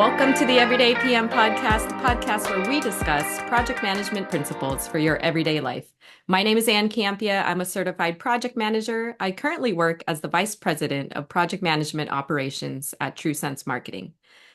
Welcome to the Everyday PM podcast, the podcast where we discuss project management principles for your everyday life. My name is Campea. I'm a certified project manager. I currently work as the Vice President of Project Management Operations at TrueSense Marketing.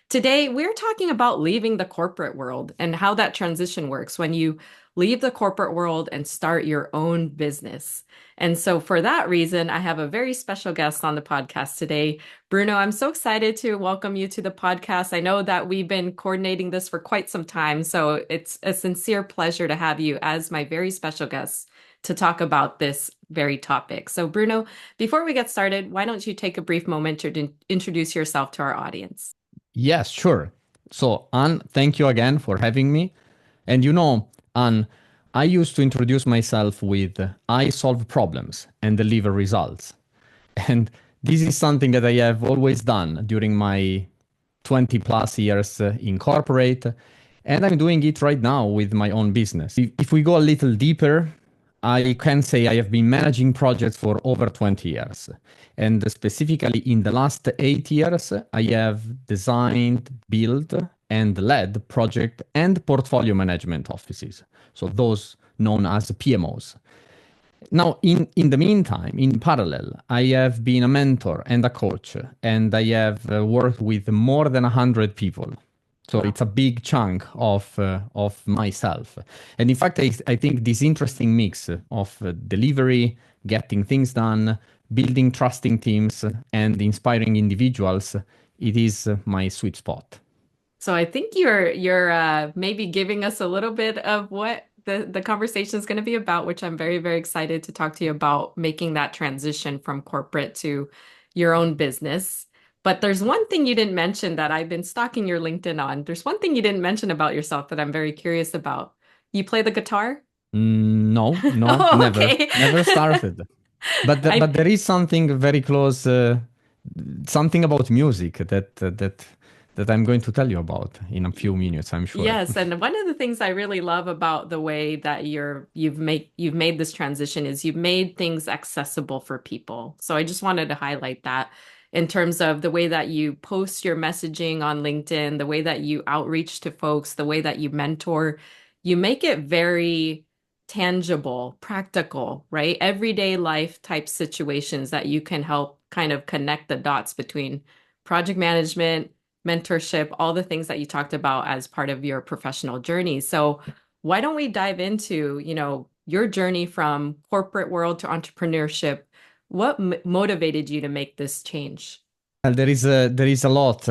Today, we're talking about leaving the corporate world and how that transition works when you leave the corporate world and start your own business. And so for that reason, I have a very special guest on the podcast today. Bruno, I'm so excited to welcome you to the podcast. I know that we've been coordinating this for quite some time, so it's a sincere pleasure to have you as my very special guest to talk about this very topic. So Bruno, before we get started, why don't you take a brief moment to introduce yourself to our audience? Yes, sure. So, Anne, thank you again for having me. And Anne, I used to introduce myself with I solve problems and deliver results. And this is something that I have always done during my 20 plus years in corporate. And I'm doing it right now with my own business. If we go a little deeper, I can say I have been managing projects for over 20 years. And specifically in the last 8 years, I have designed, built, and led project and portfolio management offices. So those known as PMOs. Now, in the meantime, in parallel, I have been a mentor and a coach, and I have worked with more than 100 people. So it's a big chunk of myself. And in fact, I think this interesting mix of delivery, getting things done, building trusting teams, and inspiring individuals, it is my sweet spot. So I think you're maybe giving us a little bit of what the conversation is going to be about, which I'm very, very excited to talk to you about, making that transition from corporate to your own business. But there's one thing you didn't mention that I've been stalking your LinkedIn on. There's one thing you didn't mention about yourself that I'm very curious about. You play the guitar? No, Oh, never, okay. never started. But there is something very close, something about music that I'm going to tell you about in a few minutes, I'm sure. Yes, and one of the things I really love about the way that you've made this transition is you've made things accessible for people. So I just wanted to highlight that in terms of the way that you post your messaging on LinkedIn, the way that you outreach to folks, the way that you mentor, you make it very tangible, practical, right? Everyday life type situations that you can help kind of connect the dots between project management, mentorship, all the things that you talked about as part of your professional journey. So why don't we dive into, your journey from corporate world to entrepreneurship? What motivated you to make this change? Well, there is a lot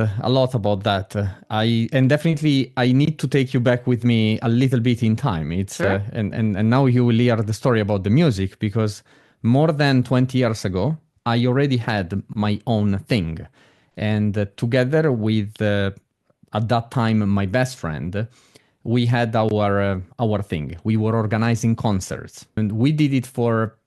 about that. And definitely I need to take you back with me a little bit in time. It's Sure. And now you will hear the story about the music, because more than 20 years ago I already had my own thing, and together with at that time my best friend, we had our thing. We were organizing concerts, and we did it for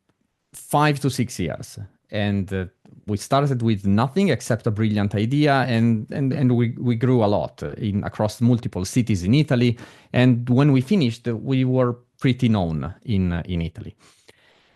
5 to 6 years. And we started with nothing except a brilliant idea, and we grew a lot across multiple cities in Italy. And when we finished, we were pretty known in Italy.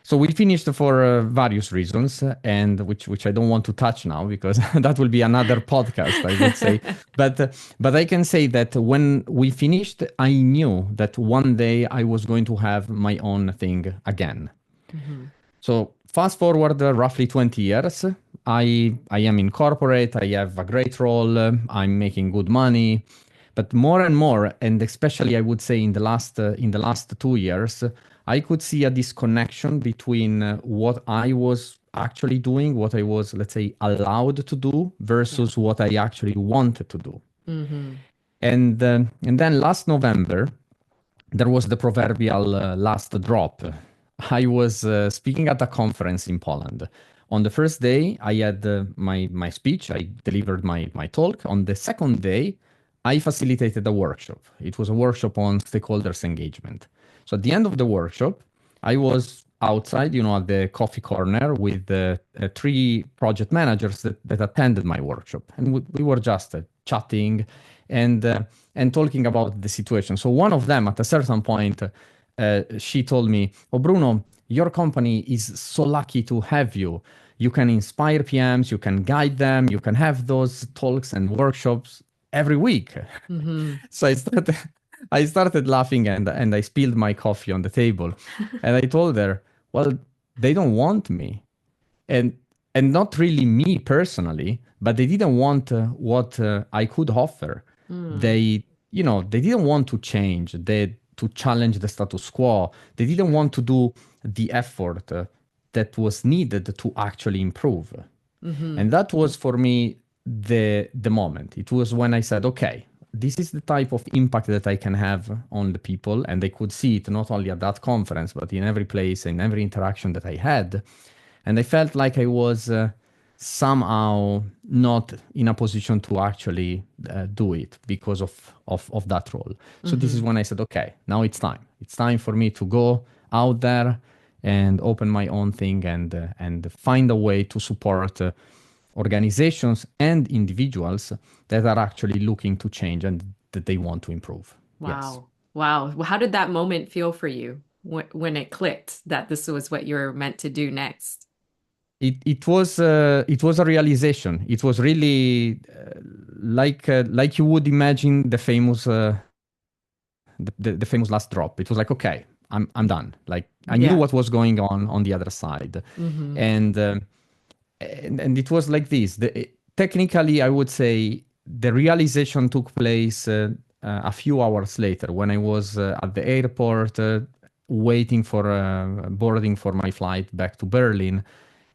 So we finished for various reasons, and which I don't want to touch now, because that will be another podcast, I would say. But I can say that when we finished, I knew that one day I was going to have my own thing again. Mm-hmm. So fast forward roughly 20 years, I am in corporate, I have a great role, I'm making good money, but more and more, and especially I would say in the last 2 years, I could see a disconnection between what I was actually doing, what I was, let's say, allowed to do, versus what I actually wanted to do. Mm-hmm. And then last November, there was the proverbial last drop. I was speaking at a conference in Poland. On the first day, I had my speech. I delivered my talk. On the second day, I facilitated a workshop. It was a workshop on stakeholders engagement. So at the end of the workshop, I was outside, at the coffee corner with 3 project managers that attended my workshop. And we were just chatting and talking about the situation. So one of them, at a certain point, she told me, "Oh, Bruno, your company is so lucky to have you. You can inspire PMs, you can guide them, you can have those talks and workshops." every week. Mm-hmm. So I started laughing and I spilled my coffee on the table. And I told her, well, they don't want me. And not really me personally, but they didn't want what I could offer. Mm. They, they didn't want to change, to challenge the status quo. They didn't Sure. want to do the effort that was needed to actually improve. Mm-hmm. And that was for me the moment. It was when I said, okay, this is the type of impact that I can have on the people. And they could see it not only at that conference, but in every place, in every interaction that I had. And I felt like I was somehow not in a position to actually do it because of that role. So this is Mm-hmm. when I said, okay, now it's time. It's time for me to go out there and open my own thing and find a way to support organizations and individuals that are actually looking to change and that they want to improve. Yes. Wow. Wow. Well, how did that moment feel for you when it clicked that this was what you were meant to do next? It was a realization. It was really like you would imagine the famous last drop. It was like, okay, I'm done. Like I knew Yeah. what was going on the other side, Mm-hmm. and and it was like this. Technically, I would say the realization took place a few hours later when I was at the airport waiting for boarding for my flight back to Berlin.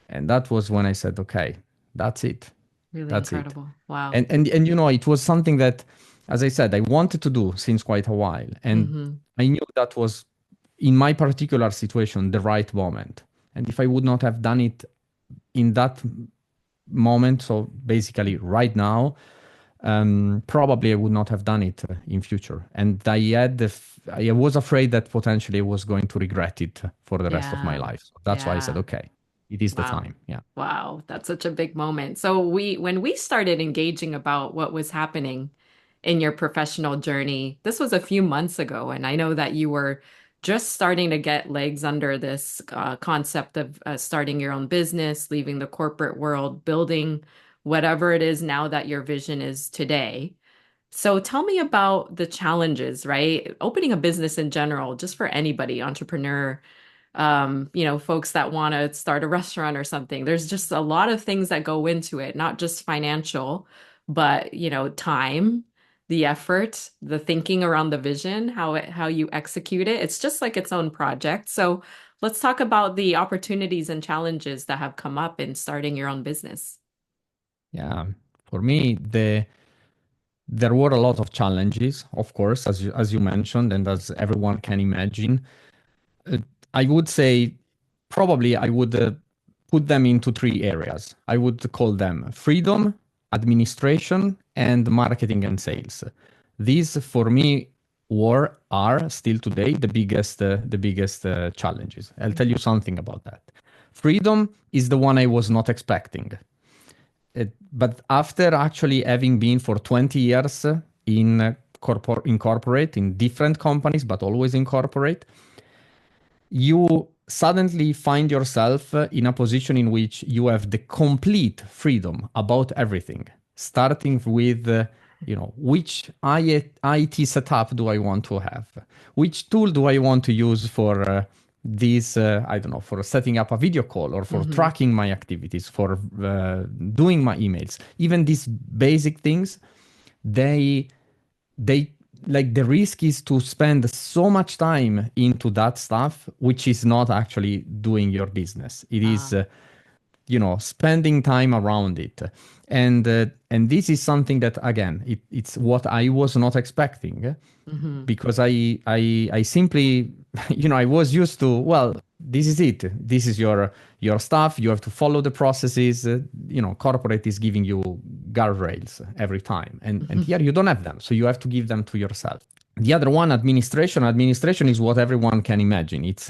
And that was when I said, okay, that's it. Really That's it. incredible. Wow. And it was something that, as I said, I wanted to do since quite a while. And Mm-hmm. I knew that was, in my particular situation, the right moment. And if I would not have done it in that moment, so basically right now, probably I would not have done it in future. And I was afraid that potentially I was going to regret it for the rest of my Yeah. life. So that's why I said, Yeah. okay, it is the Wow. time. Yeah. Wow, that's such a big moment. So when we started engaging about what was happening in your professional journey, this was a few months ago, and I know that you were just starting to get legs under this concept of starting your own business, leaving the corporate world, building whatever it is now that your vision is today. So tell me about the challenges, right? Opening a business in general, just for anybody, entrepreneur, folks that want to start a restaurant or something. There's just a lot of things that go into it, not just financial, but time, the effort, the thinking around the vision, how you execute it. It's just like its own project. So let's talk about the opportunities and challenges that have come up in starting your own business. Yeah. For me, there were a lot of challenges, of course, as you mentioned, and as everyone can imagine. Uh, I would say probably I would put them into three areas. I would call them freedom, administration, and marketing and sales. These, for me, are still today the biggest challenges. I'll tell you something about that. Freedom is the one I was not expecting. But after actually having been for 20 years in corporate, in different companies, but always in corporate, you suddenly find yourself in a position in which you have the complete freedom about everything, starting with, which IT setup do I want to have? Which tool do I want to use for this, I don't know, for setting up a video call or for Mm-hmm. tracking my activities, for doing my emails? Even these basic things, they they like the risk is to spend so much time into that stuff which is not actually doing your business. It is Ah, spending time around it. And this is something that, again, it's what I was not expecting, mm-hmm. because I simply I was used to, well, this is it, this is your stuff, you have to follow the processes. Corporate is giving you guardrails every time, and here you don't have them, so you have to give them to yourself. The other one, administration is what everyone can imagine. It's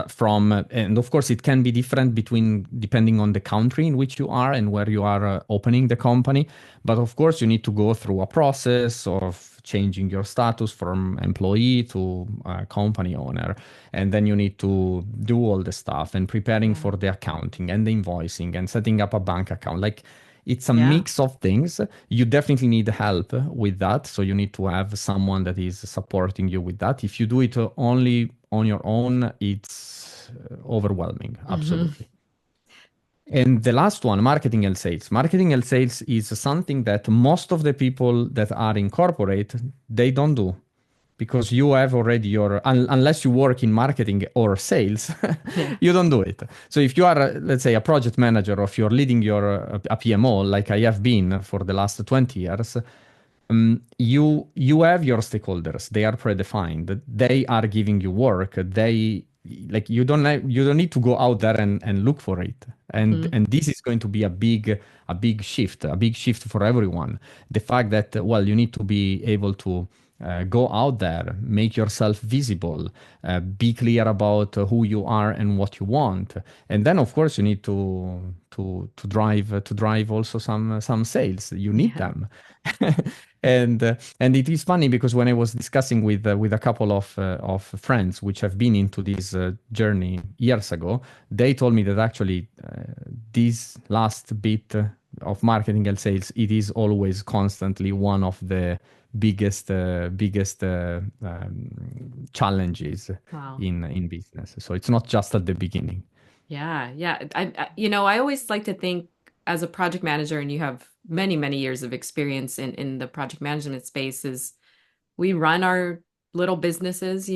from and of course it can be different between depending on the country in which you are and where you are opening the company. But of course you need to go through a process of changing your status from employee to company owner, and then you need to do all the stuff and preparing Yeah. for the accounting and the invoicing and setting up a bank account. Like, It's a Yeah. mix of things. You definitely need help with that. So you need to have someone that is supporting you with that. If you do it only on your own, it's overwhelming. Hmm. Absolutely. And the last one, marketing and sales. Marketing and sales is something that most of the people that are in corporate, they don't do because you have already unless you work in marketing or sales, Yeah. you don't do it. So if you are, let's say, a project manager, or if you're leading a PMO, like I have been for the last 20 years, you have your stakeholders. They are predefined. They are giving you work. They like you don't need to go out there and look for it. And this is going to be a big shift for everyone. The fact that well, you need to be able to go out there, make yourself visible, be clear about who you are and what you want, and then of course you need to drive also some sales. You need Yeah. them. And it is funny because when I was discussing with a couple of friends which have been into this journey years ago, they told me that actually this last bit of marketing and sales, it is always constantly one of the biggest challenges Wow. in business. So it's not just at the beginning. Yeah, yeah. I always like to think as a project manager, and you have many, many years of experience in the project management space, is we run our little businesses.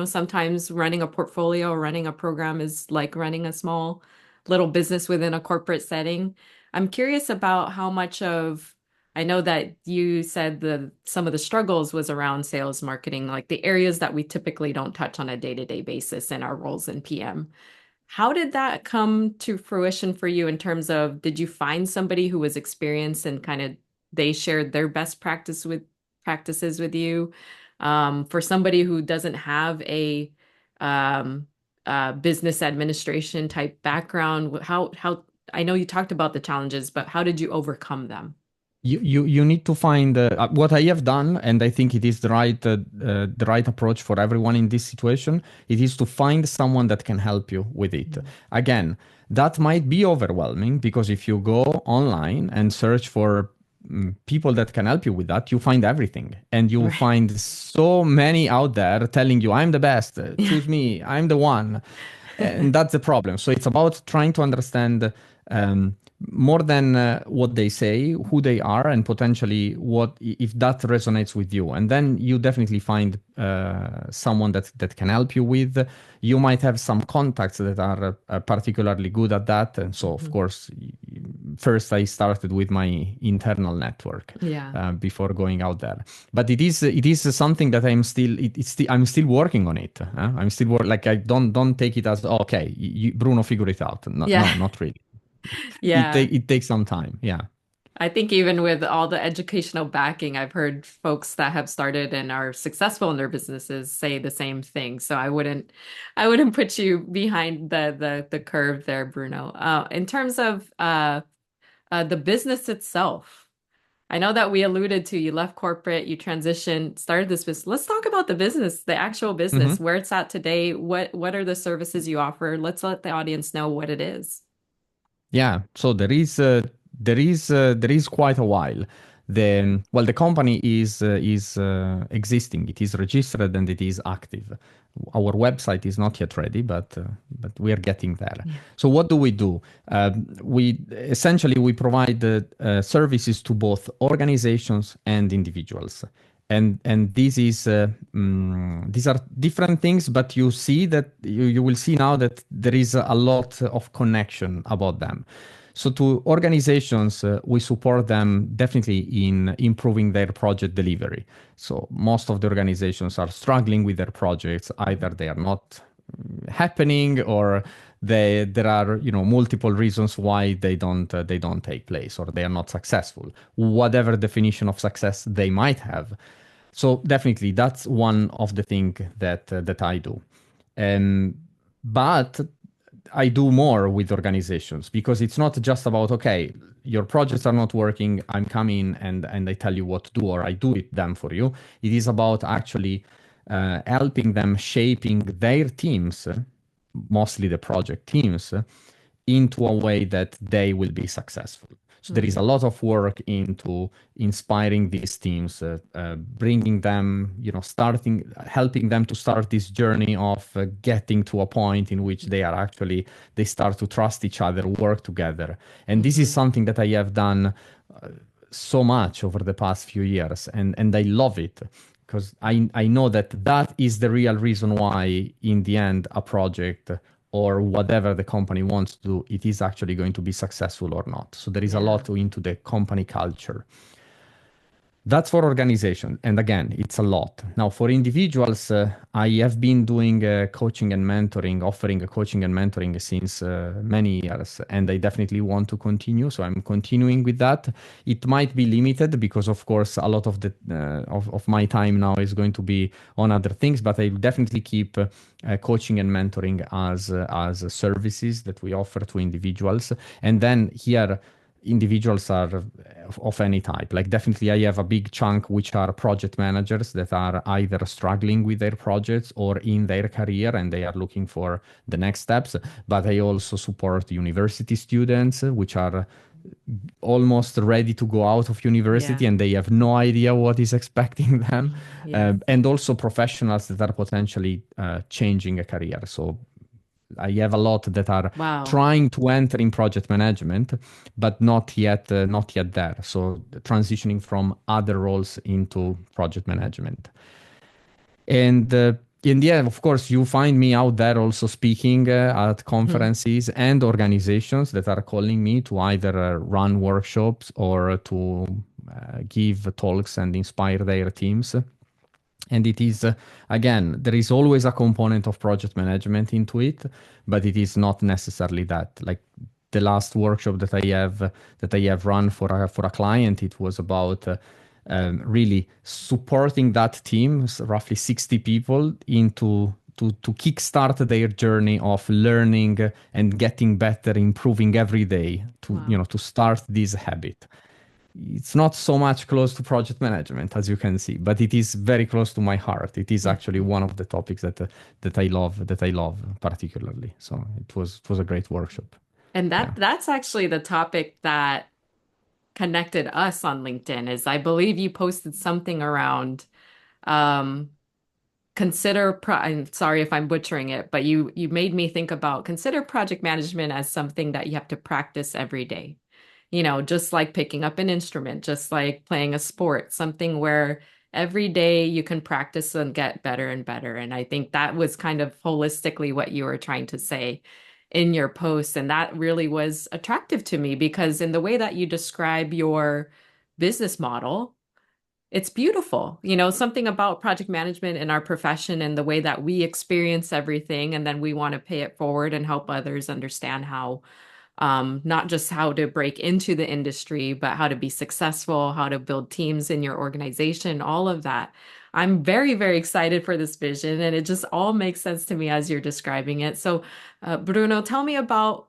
Sometimes running a portfolio or running a program is like running a small little business within a corporate setting. I'm curious about how much of, I know that you said some of the struggles was around sales marketing, like the areas that we typically don't touch on a day-to-day basis in our roles in PM. How did that come to fruition for you in terms of, did you find somebody who was experienced and kind of they shared their best practices with you? For somebody who doesn't have um, business administration type background, how I know you talked about the challenges, but how did you overcome them? You need to find what I have done, and I think it is the right approach for everyone in this situation. It is to find someone that can help you with it. Mm. Again, that might be overwhelming because if you go online and search for people that can help you with that, you find everything, and you Right. find so many out there telling you, "I'm the best. Yeah. Choose me. I'm the one." And that's the problem. So it's about trying to understand more than what they say, who they are, and potentially what if that resonates with you. And then you definitely find someone that can help you with. You might have some contacts that are particularly good at that. And so, of Mhm. course, first I started with my internal network Yeah. before going out there. But it is something that I'm still working on it. I'm still like I don't take it as okay, Bruno figure it out. No, Yeah. no, not really. Yeah. It takes some time. Yeah. I think even with all the educational backing, I've heard folks that have started and are successful in their businesses say the same thing. So I wouldn't put you behind the curve there, Bruno. In terms of the business itself, I know that we alluded to you left corporate, you transitioned, started this business. Let's talk about the business, the actual business, Mhm. where it's at today. What are the services you offer? Let's let the audience know what it is. Yeah, so there is quite a while. The company is existing. It is registered and it is active. Our website is not yet ready, but we are getting there. Yeah. So what do we do? We essentially we provide services to both organizations and individuals. And these are different things, but you see that you will see now that there is a lot of connection about them. So to organizations, we support them definitely in improving their project delivery. So most of the organizations are struggling with their projects. Either they are not happening, or there are multiple reasons why they don't take place, or they are not successful, whatever definition of success they might have. So definitely that's one of the things that I do. But I do more with organizations because it's not just about, okay, your projects are not working, I'm coming and I tell you what to do, or I do it them for you. It is about actually helping them shaping their teams, mostly the project teams, into a way that they will be successful. There is a lot of work into inspiring these teams, bringing them, starting, helping them to start this journey of getting to a point in which they start to trust each other, work together. And this is Mm-hmm. something that I have done so much over the past few years, and I love it because I know that that is the real reason why, in the end, a project or whatever the company wants to do, it is actually going to be successful or not. So there is a Yeah. lot into the company culture. That's for organization. And again, it's a lot. Now, for individuals, I have been doing coaching and mentoring, offering coaching and mentoring since many years. And I definitely want to continue. So I'm continuing with that. It might be limited because, of course, a lot of of my time now is going to be on other things. But I definitely keep coaching and mentoring as services that we offer to individuals. And then here, individuals are of any type. Like definitely I have a big chunk which are project managers that are either struggling with their projects or in their career and they are looking for the next steps. But I also support university students which are almost ready to go out of Yeah. university and they have no idea what is expecting them. Yes. And also professionals that are potentially changing a career. So I have a lot that are Wow. trying to enter in project management, but not yet there. So transitioning from other roles into project management. And in the end, of course, you find me out there also speaking at Mhm. conferences and organizations that are calling me to either run workshops or to give talks and inspire their teams. And it is, again, there is always a component of project management into it, but it is not necessarily that. Like the last workshop that I have run for a client, it was about really supporting that team, roughly 60 people, into to kickstart their journey of learning and getting better, improving every day to Wow. to start this habit. It's not so much close to project management as you can see, but it is very close to my heart. It is actually Mhm. one of the topics that I love particularly. So it was a great workshop. And Yeah. that's actually the topic that connected us on LinkedIn is I believe you posted something around um I'm sorry if I'm butchering it, but you made me think about consider project management as something that you have to practice every day. Just like picking up an instrument, just like playing a sport, something where every day you can practice and get better and better. And I think that was kind of holistically what you were trying to say in your post. And that really was attractive to me because in the way that you describe your business model, it's beautiful. Something about project management in our profession and the way that we experience everything. And then we want to pay it forward and help others understand how, not just how to break into the industry, but how to be successful, how to build teams in your organization, all of that. I'm very, very excited for this vision. And it just all makes sense to me as you're describing it. So, Bruno, tell me about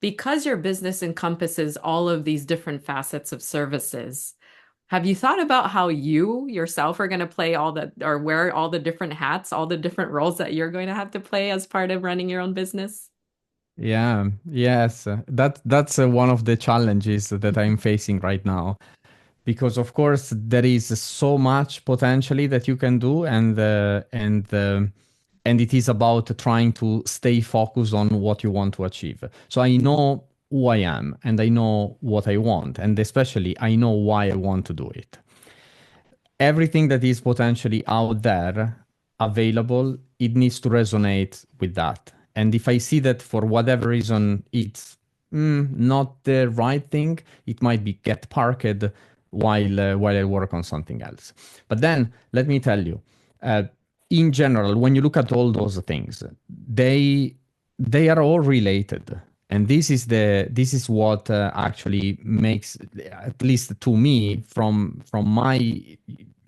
because your business encompasses all of these different facets of services. Have you thought about how you yourself are going to play all the or wear all the different hats, all the different roles that you're going to have to play as part of running your own business? Yeah, yes. That's one of the challenges that I'm facing right now. Because of course there is so much potentially that you can do and it is about trying to stay focused on what you want to achieve. So I know who I am and I know what I want and especially I know why I want to do it. Everything that is potentially out there available, it needs to resonate with that. And if I see that for whatever reason it's not the right thing, it might be get parked while I work on something else. But then let me tell you, uh, in general, when you look at all those things, they are all related. And this is what actually makes, at least to me, from my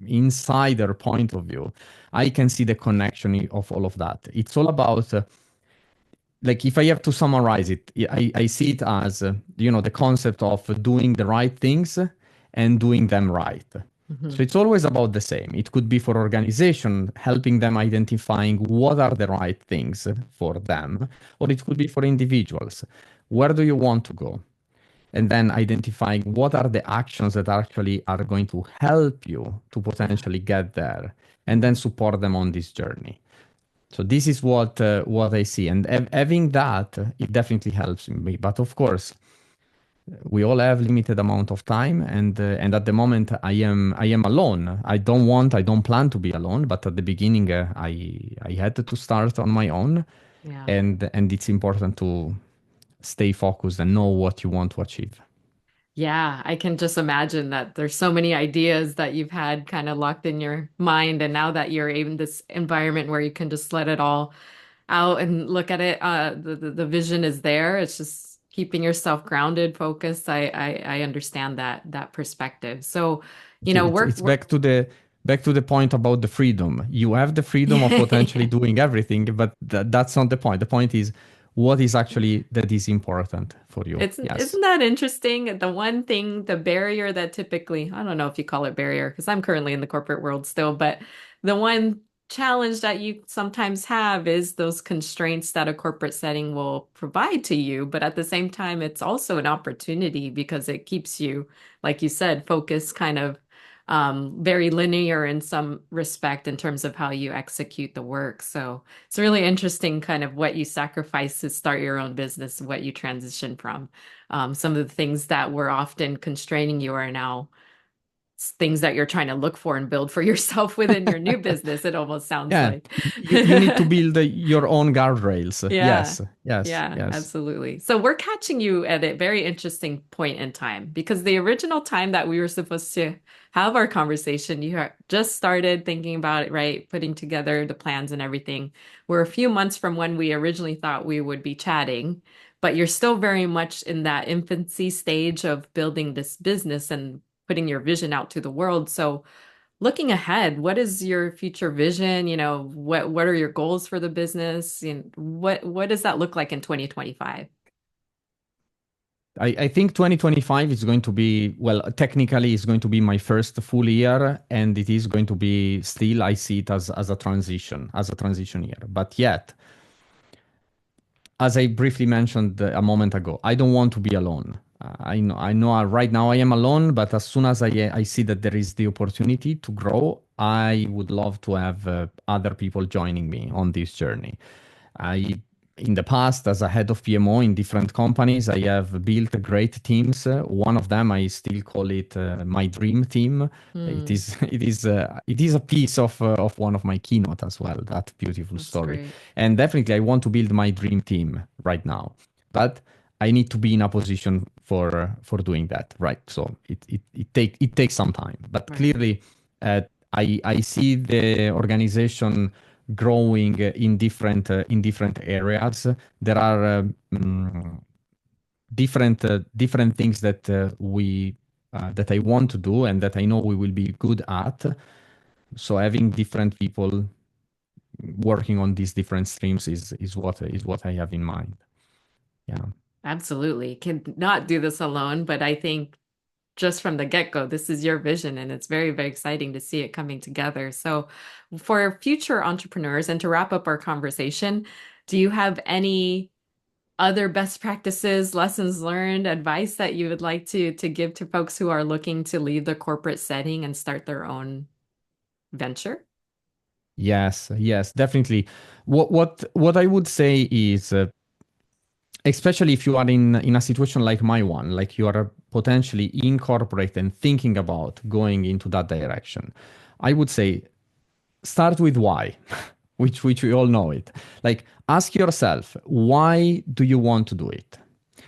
insider point of view, I can see the connection of all of that. It's all about like if I have to summarize it, I see it as the concept of doing the right things and doing them right. So Mhm. it's always about the same. It could be for organization, helping them identifying what are the right things for them, or it could be for individuals. Where do you want to go? and then identifying what are the actions that actually are going to help you to Yeah. potentially get there, and then Mhm. support them on this journey. So this is what I see, and having that, it definitely helps me. But of course, we all have limited amount of time, and at the moment I am alone. I don't plan to be alone, but at the beginning I had to start on my own, Yeah. and it's important to stay focused and know what you want to achieve. Yeah, I can just imagine that there's so many ideas that you've had kind of locked in your mind, and now that you're in this environment where you can just let it all out and look at it, the vision is there. It's just keeping yourself grounded, focused. I understand that perspective. So, you know, It's work. back to the point about the freedom. You have the freedom of potentially Yeah. doing everything, but that's not the point. The point is what is actually that is important for you. Yes. Isn't that interesting? The one thing, the barrier that typically, I don't know if you call it barrier, because I'm currently in the corporate world still, but the one challenge that you sometimes have is those constraints that a corporate setting will provide to you. But at the same time, it's also an opportunity because it keeps you, like you said, focused, kind of very linear in some respect in terms of how you execute the work. So it's really interesting kind of what you sacrifice to start your own business, what you transition from. Some of the things that were often constraining you are now things that you're trying to look for and build for yourself within your new business, it almost sounds Yeah. like. You need to build your own guardrails. Yeah. Yes. Yes. Yeah, Yes. absolutely. So we're catching you at a very interesting point in time because the original time that we were supposed to have our conversation, you had just started thinking about it, right? Putting together the plans and everything. We're a few months from when we originally thought we would be chatting, but you're still very much in that infancy stage of building this business and putting your vision out to the world. So looking ahead, what is your future vision? You know, what are your goals for the business? And what does that look like in 2025? I think 2025 is going to be, well, technically it's going to be my first full year, and it is going to be still, I see it as a transition year. But yet, as I briefly mentioned a moment ago, I don't want to be alone. I know right now I am alone, but as soon as I see that there is the opportunity to grow, I would love to have other people joining me on this journey. I, in the past, as a head of PMO in different companies, I have built great teams. One of them, I still call it my dream team. It Hmm, is, it is a piece of one of my keynote as well. That beautiful that's story, great. and definitely I want to build my dream team right now, but I need to be in a position for doing that, right? So it takes some time, but Right. clearly, uh, I see the organization growing in different areas. There are different things that I want to do and that I know we will be good at. So having different people working on these different streams is what I have in mind. Yeah. Absolutely. Can not do this alone, but I think just from the get-go, this is your vision, and it's very, very exciting to see it coming together. So, for future entrepreneurs, and to wrap up our conversation, do you have any other best practices, lessons learned, advice that you would like to give to folks who are looking to leave the corporate setting and start their own venture? Yes, yes, definitely. What I would say is, especially if you are in a situation like my one, like you are potentially in corporate and thinking about going into that direction, I would say start with why, which we all know it. Like ask yourself, why do you want to do it?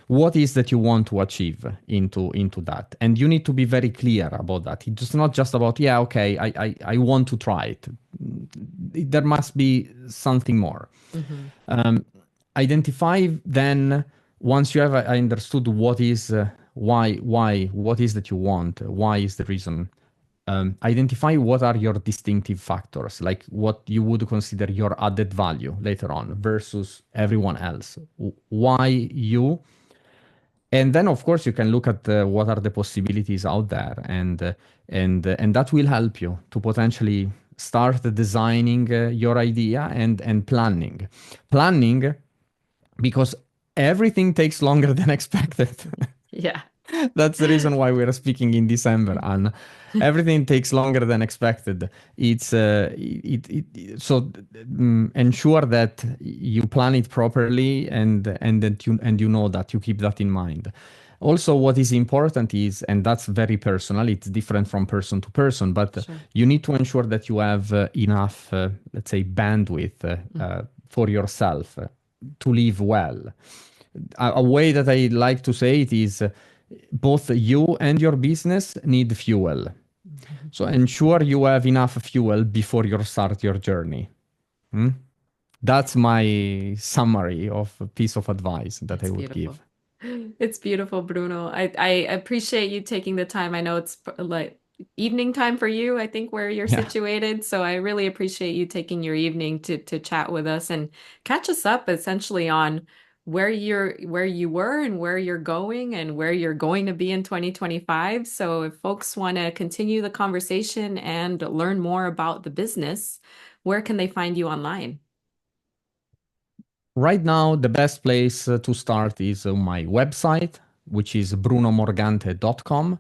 What is that you want to achieve into that? And you need to be very clear about that. It's not just about, yeah, okay, I want to try it. There must be something more. Hmm. Identify then, once you have understood what is why what is that you want, why is the reason. Identify what are your distinctive factors, like what you would consider your added value later on versus everyone else. Why you? And then, of course, you can look at what are the possibilities out there, and that will help you to potentially start designing your idea and planning, because everything takes longer than expected. Yeah. That's the reason why we're speaking in December, and everything takes longer than expected. It's ensure that you plan it properly, and that you know that you keep that in mind. Also, what is important is, and that's very personal, it's different from person to person, but Sure. you need to ensure that you have enough, let's say, bandwidth for yourself to live well. A way that I like to say it is both you and your business need fuel. So ensure you have enough fuel before you start your journey. Hmm? That's my summary of a piece of advice that I It's would beautiful. give. It's beautiful, Bruno. I appreciate you taking the time. I know it's like evening time for you, I think, where you're Yeah. situated. So I really appreciate you taking your evening to chat with us and catch us up essentially on where you were and where you're going and where you're going to be in 2025. So if folks want to continue the conversation and learn more about the business, where can they find you online? Right now, the best place to start is my website, which is brunomorgante.com.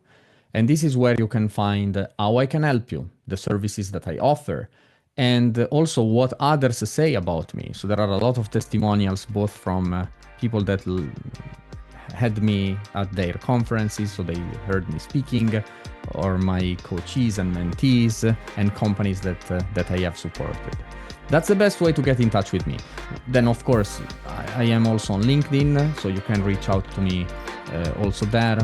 And this is where you can find how I can help you, the services that I offer, and also what others say about me. So there are a lot of testimonials, both from people that had me at their conferences, so they heard me speaking, or my coaches and mentees, and companies that I have supported. That's the best way to get in touch with me. Then, of course, I am also on LinkedIn, so you can reach out to me also there.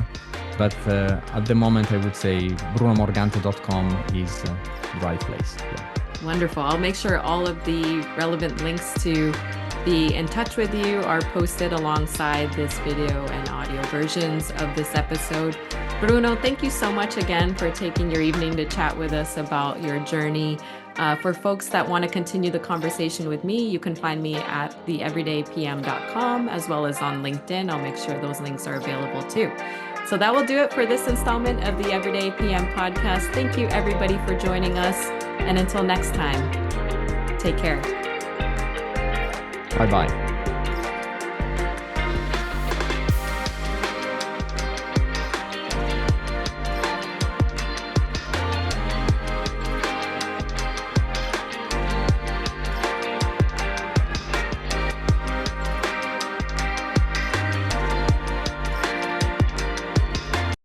But at the moment, I would say brunomorgante.com is the right place. Yeah. Wonderful. I'll make sure all of the relevant links to be in touch with you are posted alongside this video and audio versions of this episode. Bruno, thank you so much again for taking your evening to chat with us about your journey. For folks that want to continue the conversation with me, you can find me at theeverydaypm.com as well as on LinkedIn. I'll make sure those links are available too. So that will do it for this installment of the Everyday PM podcast. Thank you everybody for joining us. And until next time, take care. Bye-bye.